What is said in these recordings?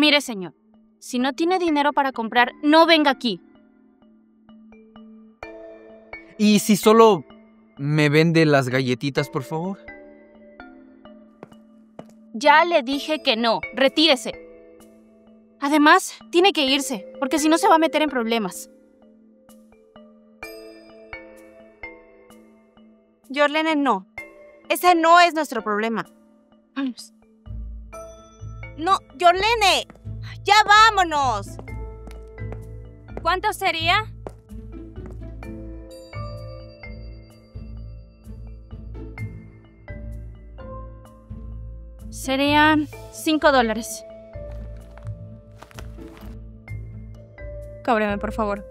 Mire, señor, si no tiene dinero para comprar, no venga aquí. ¿Y si solo me vende las galletitas, por favor? Ya le dije que no. Retírese. Además, tiene que irse, porque si no se va a meter en problemas. Yorlene, no. Ese no es nuestro problema. No, Yorlene, ya vámonos. ¿Cuánto sería? Serían $5. Cóbreme, por favor.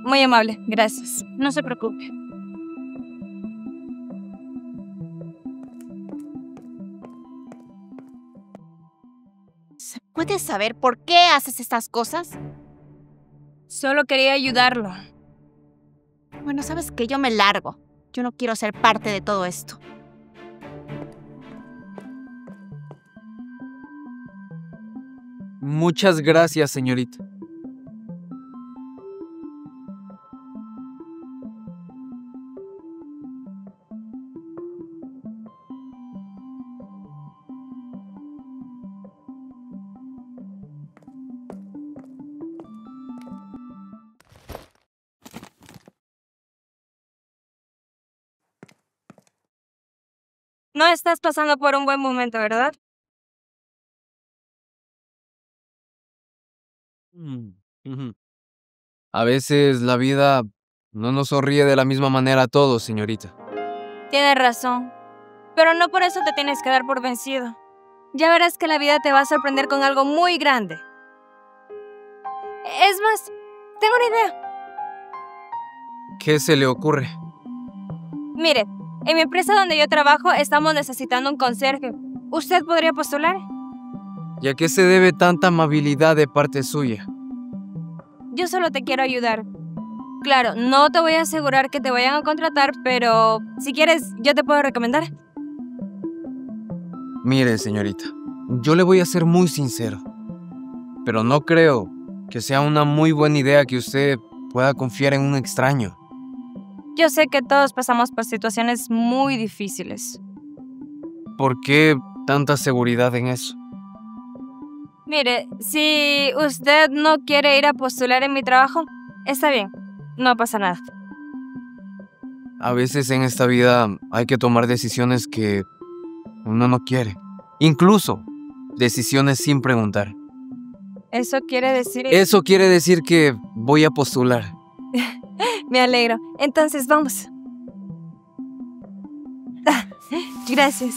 Muy amable, gracias. No se preocupe. ¿Se puede saber por qué haces estas cosas? Solo quería ayudarlo. Bueno, sabes que yo me largo. Yo no quiero ser parte de todo esto. Muchas gracias, señorita. No estás pasando por un buen momento, ¿verdad? Ujú. A veces la vida no nos sonríe de la misma manera a todos, señorita. Tienes razón. Pero no por eso te tienes que dar por vencido. Ya verás que la vida te va a sorprender con algo muy grande. Es más, tengo una idea. ¿Qué se le ocurre? Mire, en mi empresa donde yo trabajo estamos necesitando un conserje. ¿Usted podría postular? ¿Y a qué se debe tanta amabilidad de parte suya? Yo solo te quiero ayudar. Claro, no te voy a asegurar que te vayan a contratar, pero si quieres, yo te puedo recomendar. Mire, señorita, yo le voy a ser muy sincero, pero no creo que sea una muy buena idea que usted pueda confiar en un extraño. Yo sé que todos pasamos por situaciones muy difíciles. ¿Por qué tanta seguridad en eso? Mire, si usted no quiere ir a postular en mi trabajo, está bien, no pasa nada. A veces en esta vida hay que tomar decisiones que uno no quiere. Incluso decisiones sin preguntar. Eso quiere decir... Eso quiere decir que voy a postular. Me alegro. Entonces, vamos. Gracias.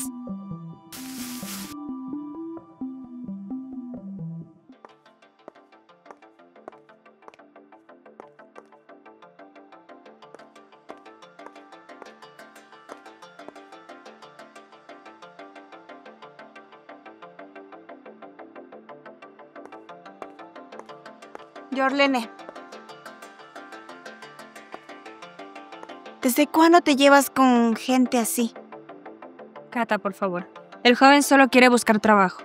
Yorlene, ¿desde cuándo te llevas con gente así? Cata, por favor. El joven solo quiere buscar trabajo.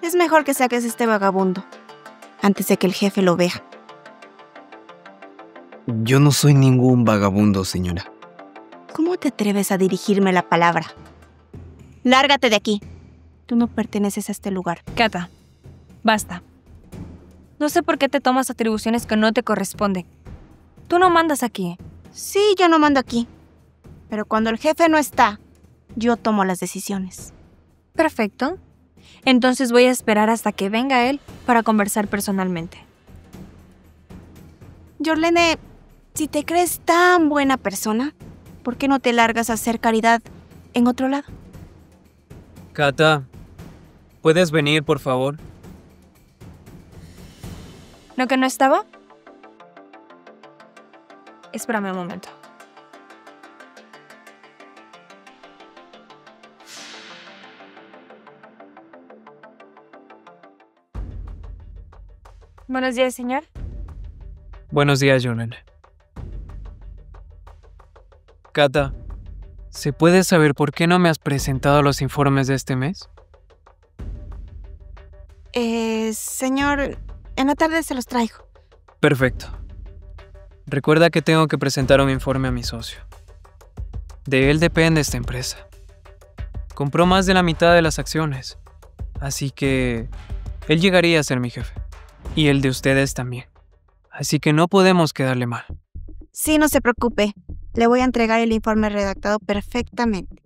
Es mejor que saques a este vagabundo antes de que el jefe lo vea. Yo no soy ningún vagabundo, señora. ¿Cómo te atreves a dirigirme la palabra? Lárgate de aquí. Tú no perteneces a este lugar. Cata, basta. No sé por qué te tomas atribuciones que no te corresponden. Tú no mandas aquí. Sí, yo no mando aquí. Pero cuando el jefe no está, yo tomo las decisiones. Perfecto. Entonces voy a esperar hasta que venga él para conversar personalmente. Yorlene, si te crees tan buena persona, ¿por qué no te largas a hacer caridad en otro lado? Cata, ¿puedes venir, por favor? ¿No que no estaba? Espérame un momento. Buenos días, señor. Buenos días, Yorlene. Cata, ¿Se puede saber por qué no me has presentado los informes de este mes? Señor, en la tarde se los traigo. Perfecto. Recuerda que tengo que presentar un informe a mi socio. De él depende esta empresa. Compró más de la mitad de las acciones, así que él llegaría a ser mi jefe. Y el de ustedes también. Así que no podemos quedarle mal. Sí, no se preocupe. Le voy a entregar el informe redactado perfectamente.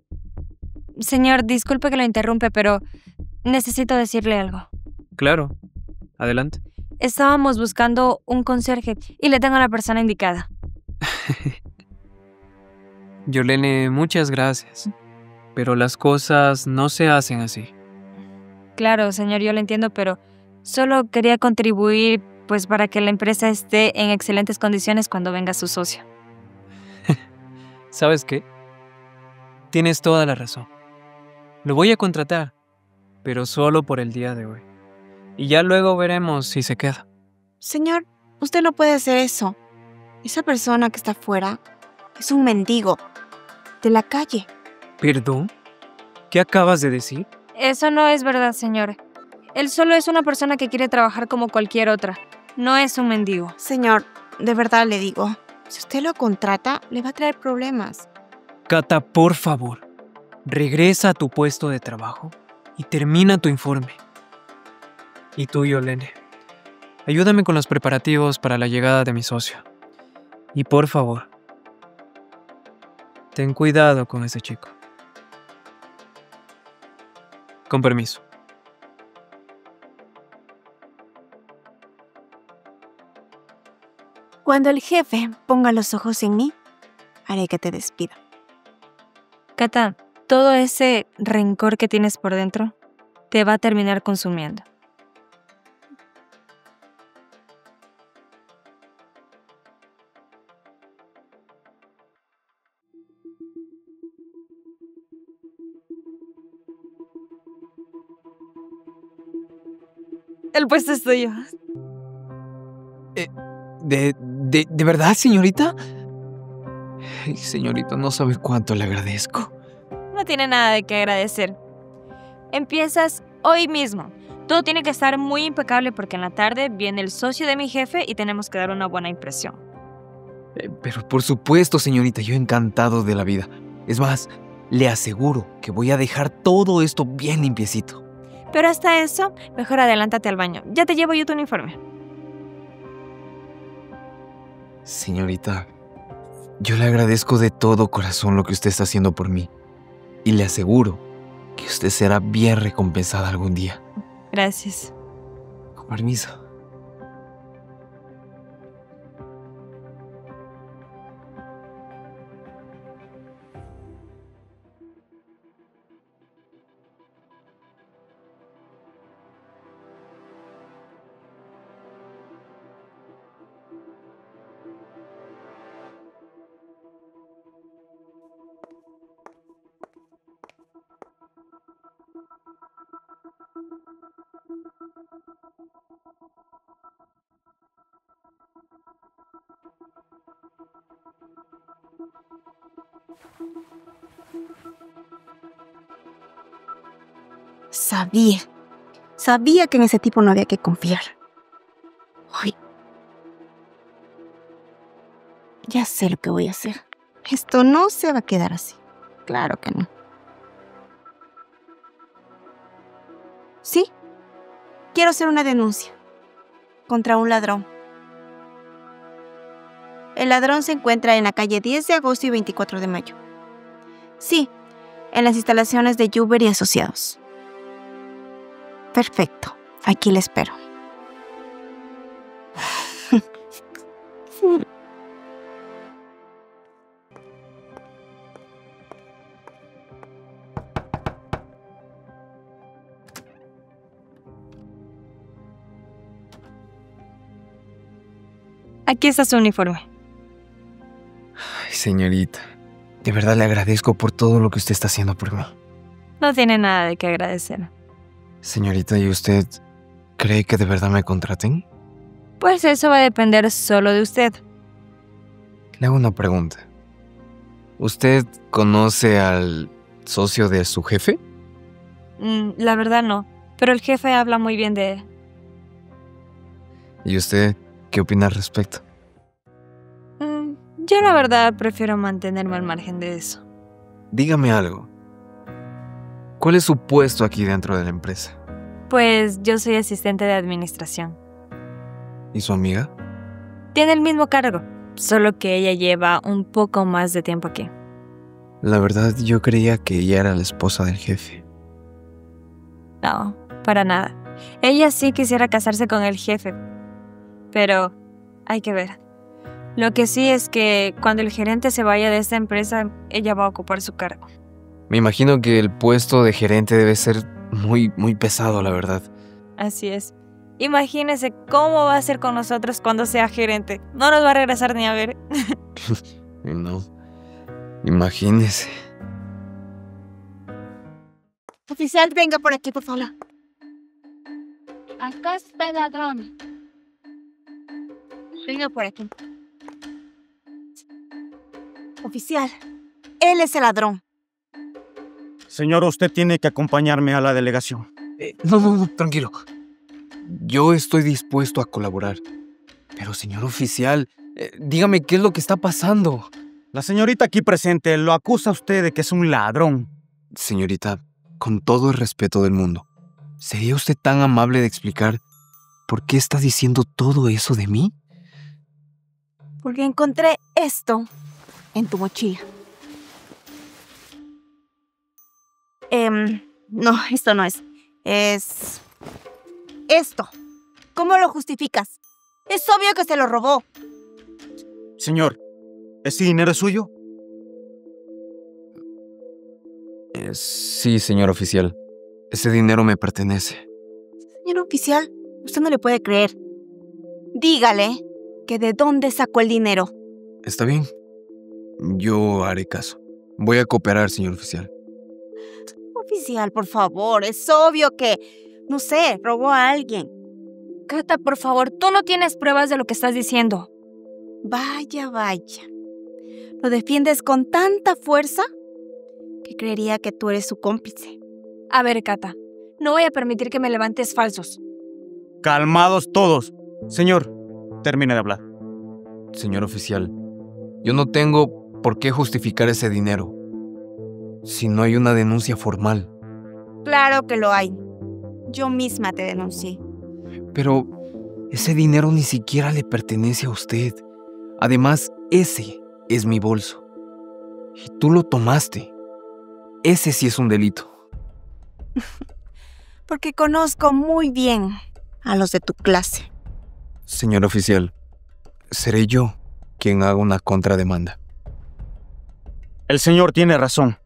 Señor, disculpe que lo interrumpe, pero necesito decirle algo. Claro. Adelante. Estábamos buscando un conserje y le tengo a la persona indicada. Yolene, muchas gracias. Pero las cosas no se hacen así. Claro, señor, yo lo entiendo, pero solo quería contribuir pues para que la empresa esté en excelentes condiciones cuando venga su socio. ¿Sabes qué? Tienes toda la razón. Lo voy a contratar, pero solo por el día de hoy. Y ya luego veremos si se queda. Señor, usted no puede hacer eso. Esa persona que está afuera es un mendigo de la calle. ¿Perdón? ¿Qué acabas de decir? Eso no es verdad, señor. Él solo es una persona que quiere trabajar como cualquier otra. No es un mendigo. Señor, de verdad le digo, si usted lo contrata, le va a traer problemas. Cata, por favor, regresa a tu puesto de trabajo y termina tu informe. Y tú, Yolene, ayúdame con los preparativos para la llegada de mi socio. Y por favor, ten cuidado con ese chico. Con permiso. Cuando el jefe ponga los ojos en mí, haré que te despida. Cata, todo ese rencor que tienes por dentro te va a terminar consumiendo. El puesto es tuyo. ¿De verdad, señorita? Ay, señorita, no sabe cuánto le agradezco. No tiene nada de qué agradecer. Empiezas hoy mismo. Todo tiene que estar muy impecable porque en la tarde viene el socio de mi jefe y tenemos que dar una buena impresión. Pero por supuesto, señorita, yo encantado de la vida. Es más, le aseguro que voy a dejar todo esto bien limpiecito. Pero hasta eso, mejor adelántate al baño. Ya te llevo yo tu uniforme. Señorita, yo le agradezco de todo corazón lo que usted está haciendo por mí. Y le aseguro que usted será bien recompensada algún día. Gracias. Con permiso. Sabía que en ese tipo no había que confiar. Uy. Ya sé lo que voy a hacer. Esto no se va a quedar así. Claro que no. Sí, quiero hacer una denuncia contra un ladrón. El ladrón se encuentra en la calle 10 de agosto y 24 de mayo. Sí, en las instalaciones de Uber y Asociados. Perfecto, aquí le espero. Aquí está su uniforme. Ay, señorita, de verdad le agradezco por todo lo que usted está haciendo por mí. No tiene nada de qué agradecer. Señorita, ¿y usted cree que de verdad me contraten? Pues eso va a depender solo de usted. Le hago una pregunta. ¿Usted conoce al socio de su jefe? La verdad no, pero el jefe habla muy bien de él. ¿Y usted qué opina al respecto? Yo la verdad prefiero mantenerme al margen de eso. Dígame algo. ¿Cuál es su puesto aquí dentro de la empresa? Pues yo soy asistente de administración. ¿Y su amiga? Tiene el mismo cargo, solo que ella lleva un poco más de tiempo aquí. La verdad, yo creía que ella era la esposa del jefe. No, para nada. Ella sí quisiera casarse con el jefe, pero hay que ver. Lo que sí es que cuando el gerente se vaya de esta empresa, ella va a ocupar su cargo. Me imagino que el puesto de gerente debe ser muy pesado, la verdad. Así es. Imagínese cómo va a ser con nosotros cuando sea gerente. No nos va a regresar ni a ver. No. Imagínese. Oficial, venga por aquí, por favor. Acá está el ladrón. Venga por aquí. Oficial, él es el ladrón. Señor, usted tiene que acompañarme a la delegación. No, tranquilo. Yo estoy dispuesto a colaborar. Pero, señor oficial, dígame qué es lo que está pasando. La señorita aquí presente lo acusa a usted de que es un ladrón. Señorita, con todo el respeto del mundo, ¿sería usted tan amable de explicar por qué está diciendo todo eso de mí? Porque encontré esto en tu mochila. No, esto no es. Es esto. ¿Cómo lo justificas? Es obvio que se lo robó. Señor, ¿ese dinero es suyo? Sí, señor oficial. Ese dinero me pertenece. Señor oficial, usted no le puede creer. Dígale que de dónde sacó el dinero. Está bien. Yo haré caso. Voy a cooperar, señor oficial. Oficial, por favor, es obvio que, no sé, robó a alguien. Cata, por favor, tú no tienes pruebas de lo que estás diciendo. Vaya. Lo defiendes con tanta fuerza que creería que tú eres su cómplice. A ver, Cata, no voy a permitir que me levantes falsos. Calmados todos. Señor, termine de hablar. Señor oficial, yo no tengo por qué justificar ese dinero si no hay una denuncia formal. Claro que lo hay. Yo misma te denuncié. Pero ese dinero ni siquiera le pertenece a usted. Además, ese es mi bolso. Y tú lo tomaste. Ese sí es un delito. Porque conozco muy bien a los de tu clase. Señor oficial, seré yo quien haga una contrademanda. El señor tiene razón.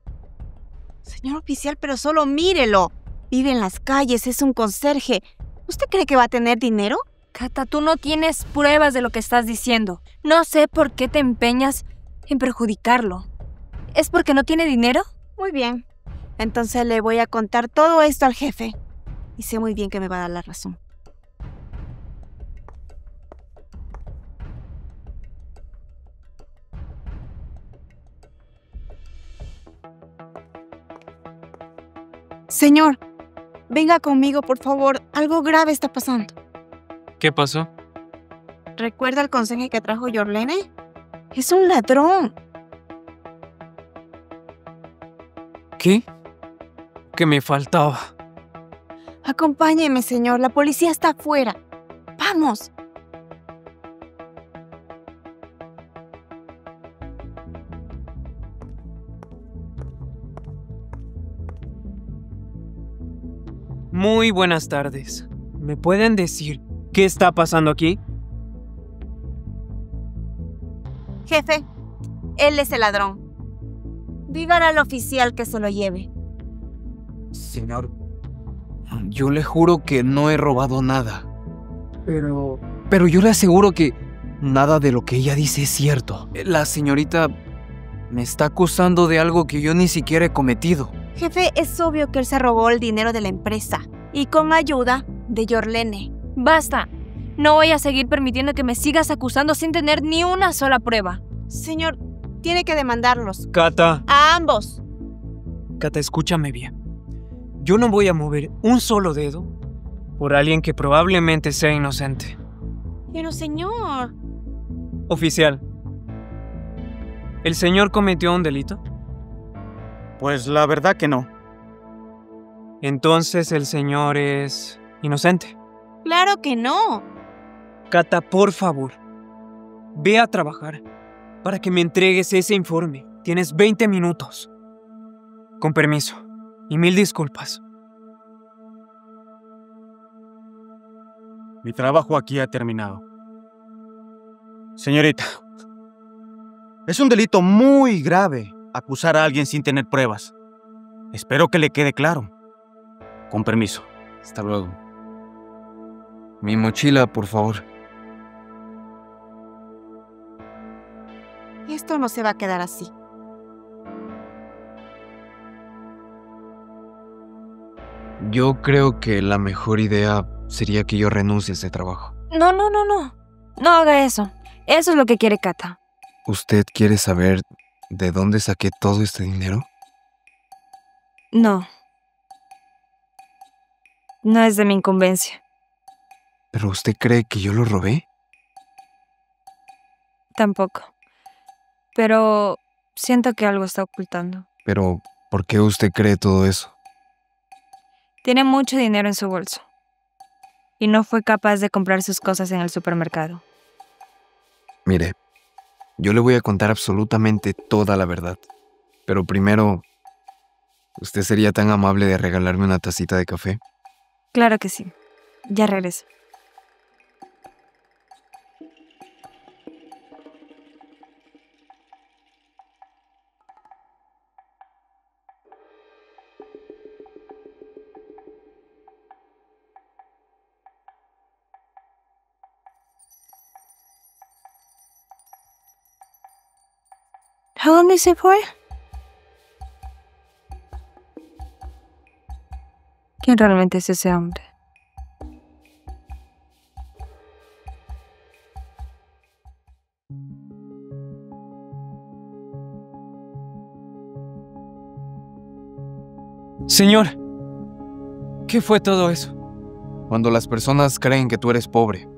Señor oficial, pero solo mírelo. Vive en las calles, es un conserje. ¿Usted cree que va a tener dinero? Cata, tú no tienes pruebas de lo que estás diciendo. No sé por qué te empeñas en perjudicarlo. ¿Es porque no tiene dinero? Muy bien. Entonces le voy a contar todo esto al jefe. Y sé muy bien que me va a dar la razón. Señor, venga conmigo, por favor. Algo grave está pasando. ¿Qué pasó? ¿Recuerda el conserje que trajo Yorlene? Es un ladrón. ¿Qué? ¿Qué me faltaba? Acompáñeme, señor. La policía está afuera. ¡Vamos! Muy buenas tardes. ¿Me pueden decir qué está pasando aquí? Jefe, él es el ladrón. Dígale al oficial que se lo lleve. Señor, yo le juro que no he robado nada. Pero yo le aseguro que nada de lo que ella dice es cierto. La señorita me está acusando de algo que yo ni siquiera he cometido. Jefe, es obvio que él se robó el dinero de la empresa. Y con ayuda de Yorlene. Basta. No voy a seguir permitiendo que me sigas acusando sin tener ni una sola prueba. Señor, Tiene que demandarlos. Cata. A ambos. Cata, escúchame bien. Yo no voy a mover un solo dedo por alguien que probablemente sea inocente. Pero señor... Oficial, ¿el señor cometió un delito? Pues la verdad que no. Entonces el señor es inocente. Claro que no. Cata, por favor, ve a trabajar para que me entregues ese informe. Tienes 20 minutos. Con permiso. Y 1000 disculpas. Mi trabajo aquí ha terminado. Señorita, es un delito muy grave acusar a alguien sin tener pruebas. Espero que le quede claro. Con permiso. Hasta luego. Mi mochila, por favor. Esto no se va a quedar así. Yo creo que la mejor idea sería que yo renuncie a ese trabajo. No. No haga eso. Eso es lo que quiere Cata. ¿Usted quiere saber de dónde saqué todo este dinero? No. No es de mi incumbencia. ¿Pero usted cree que yo lo robé? Tampoco. Pero siento que algo está ocultando. Pero, ¿por qué usted cree todo eso? Tiene mucho dinero en su bolso. Y no fue capaz de comprar sus cosas en el supermercado. Mire, yo le voy a contar absolutamente toda la verdad. Pero primero, ¿usted sería tan amable de regalarme una tacita de café? Claro que sí. Ya regreso. How long is it for? ¿Quién realmente es ese hombre? Señor, ¿qué fue todo eso? Cuando las personas creen que tú eres pobre,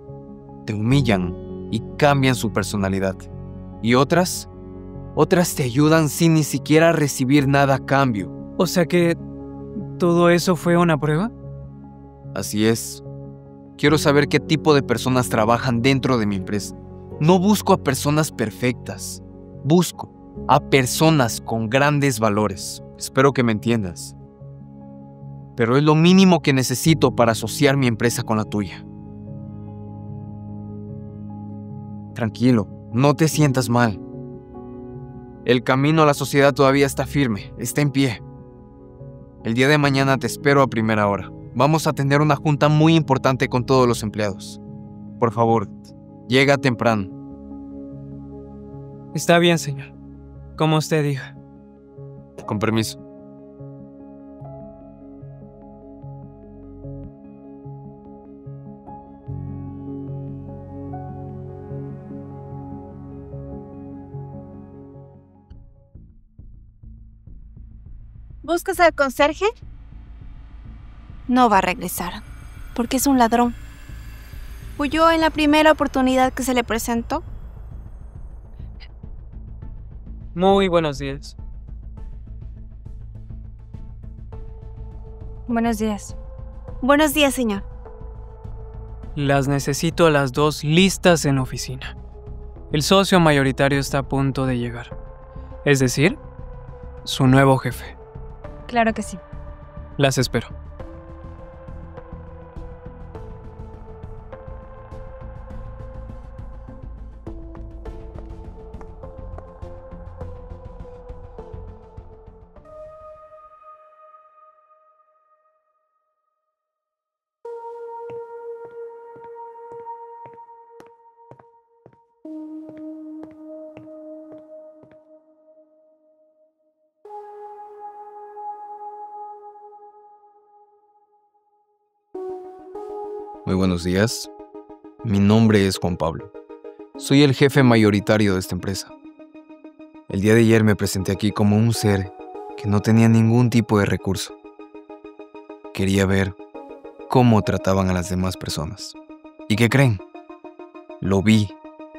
te humillan y cambian su personalidad. Y otras te ayudan sin ni siquiera recibir nada a cambio. O sea que todo eso fue una prueba. Así es. Quiero saber qué tipo de personas trabajan dentro de mi empresa. No busco a personas perfectas. Busco a personas con grandes valores. Espero que me entiendas. Pero es lo mínimo que necesito para asociar mi empresa con la tuya. Tranquilo, no te sientas mal. El camino a la sociedad todavía está firme, está en pie. El día de mañana te espero a primera hora. Vamos a tener una junta muy importante con todos los empleados. Por favor, llega temprano. Está bien, señor. Como usted diga. Con permiso. ¿Buscas al conserje? No va a regresar, porque es un ladrón. Huyó en la primera oportunidad que se le presentó. Muy buenos días. Buenos días. Buenos días, señor. Las necesito a las 2 listas en la oficina. El socio mayoritario está a punto de llegar. Es decir, su nuevo jefe. Claro que sí. Las espero. Muy buenos días. Mi nombre es Juan Pablo. Soy el jefe mayoritario de esta empresa. El día de ayer me presenté aquí como un ser que no tenía ningún tipo de recurso. Quería ver cómo trataban a las demás personas. ¿Y qué creen? Lo vi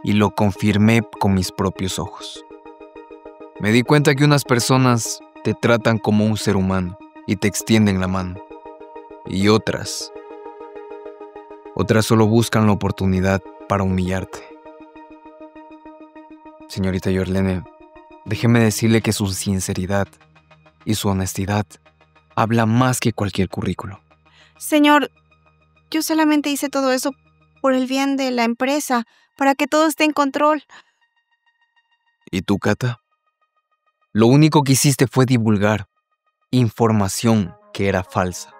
y lo confirmé con mis propios ojos. Me di cuenta que unas personas te tratan como un ser humano y te extienden la mano. Y otras solo buscan la oportunidad para humillarte. Señorita Yorlene, déjeme decirle que su sinceridad y su honestidad habla más que cualquier currículo. Señor, yo solamente hice todo eso por el bien de la empresa, para que todo esté en control. ¿Y tú, Cata? Lo único que hiciste fue divulgar información que era falsa.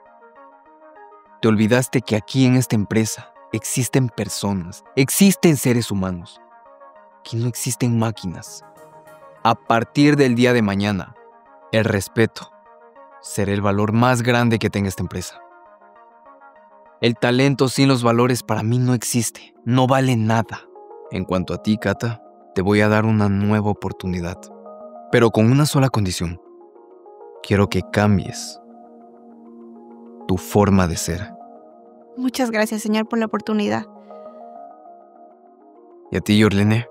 Te olvidaste que aquí en esta empresa existen personas, existen seres humanos, que no existen máquinas. A partir del día de mañana, el respeto será el valor más grande que tenga esta empresa. El talento sin los valores para mí no existe, no vale nada. En cuanto a ti, Cata, te voy a dar una nueva oportunidad, pero con una sola condición. Quiero que cambies tu forma de ser. Muchas gracias, señor, por la oportunidad. Y a ti, Yorlene,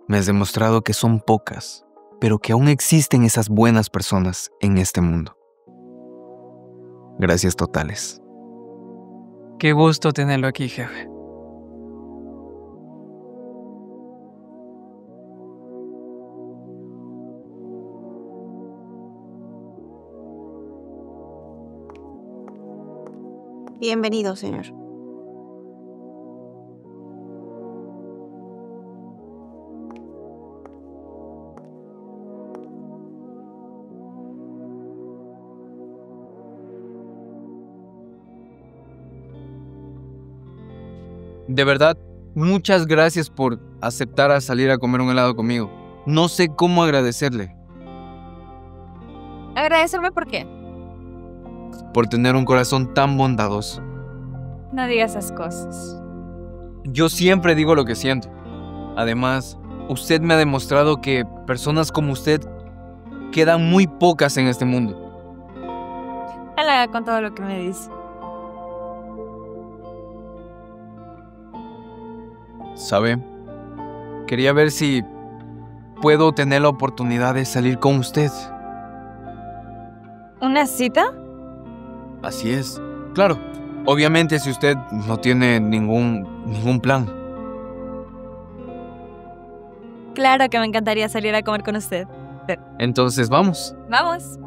me has demostrado que son pocas, pero que aún existen esas buenas personas en este mundo. Gracias totales. Qué gusto tenerlo aquí, jefe. Bienvenido, señor. De verdad, muchas gracias por aceptar a salir a comer un helado conmigo. No sé cómo agradecerle. ¿Agradecerme por qué? Por tener un corazón tan bondadoso. No digas esas cosas. Yo siempre digo lo que siento. Además, usted me ha demostrado que personas como usted quedan muy pocas en este mundo. Él haga con todo lo que me dice. ¿Sabe? Quería ver si puedo tener la oportunidad de salir con usted. ¿Una cita? Así es. Claro. Obviamente si usted no tiene ningún plan. Claro que me encantaría salir a comer con usted. Entonces vamos. Vamos.